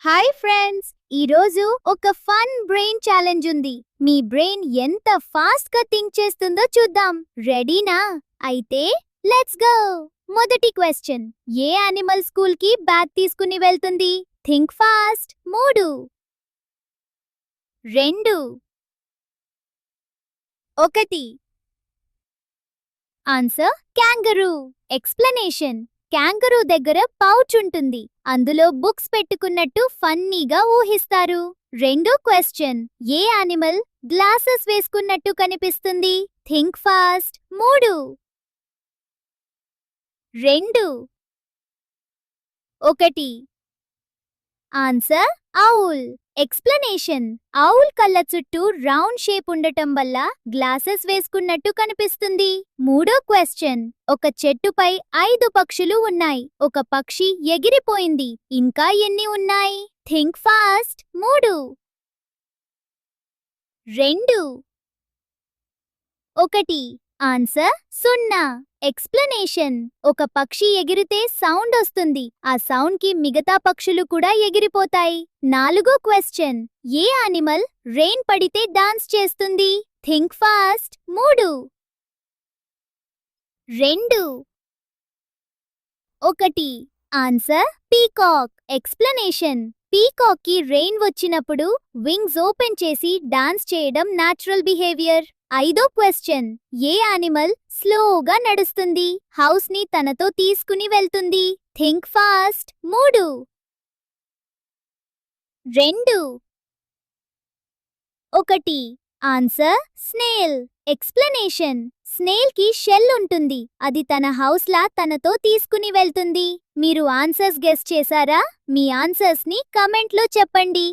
Hi friends, ఈరోజు ఒక fun brain challenge ఉంది. మీ బ్రెయిన్ ఎంత ఫాస్ట్ గా థింక్ చేస్తుందో చూద్దాం. రెడీనా? అయితే లెట్స్ గో. మొదటి క్వశ్చన్, ఏ యానిమల్ స్కూల్ కి బ్యాగ్ తీసుకుని వెళ్తుంది? Think fast. 3 2 1. Answer kangaroo. Explanation, kangaroo దగ్గర పౌచ్ ఉంటుంది, అందులో బుక్స్ పెట్టుకున్నట్టు ఫన్నీగా ఊహిస్తారు. రెండో క్వశ్చన్, ఏ యానిమల్ గ్లాసెస్ వేసుకున్నట్టు కనిపిస్తుంది? Think fast. 3 2 1. Answer owl. Explanation, owl కళ్ళ చుట్టూ రౌండ్ షేప్ ఉండటం వల్ల గ్లాసెస్ వేసుకున్నట్టు కనిపిస్తుంది. మూడో క్వశ్చన్, ఒక చెట్టుపై 5 పక్షులు ఉన్నాయి, ఒక పక్షి ఎగిరిపోయింది, ఇంకా ఎన్ని ఉన్నాయి? Think fast. 3 2 1. ఆన్సర్ 0. ఎక్స్ప్లనేషన్, ఒక పక్షి ఎగిరితే సౌండ్ వస్తుంది, ఆ సౌండ్ కి మిగతా పక్షులు కూడా ఎగిరిపోతాయి. నాలుగో క్వశ్చన్, ఏ యానిమల్ రెయిన్ పడితే డాన్స్ చేస్తుంది? Think fast. 3 2 1. Answer peacock. Explanation, peacock కి రెయిన్ వచ్చినప్పుడు వింగ్స్ ఓపెన్ చేసి డాన్స్ చేయడం న్యాచురల్ బిహేవియర్. ఐదో క్వశ్చన్, ఏ యానిమల్ స్లోగా నడుస్తుంది, హౌస్ ని తనతో తీసుకుని వెళ్తుంది? Think fast. 3 2 1. Answer snail. Explanation, snail కి షెల్ ఉంటుంది, అది తన హౌస్ లా తనతో తీసుకుని వెళ్తుంది. మీరు ఆన్సర్స్ గెస్ చేశారా? మీ ఆన్సర్స్ ని కమెంట్ లో చెప్పండి.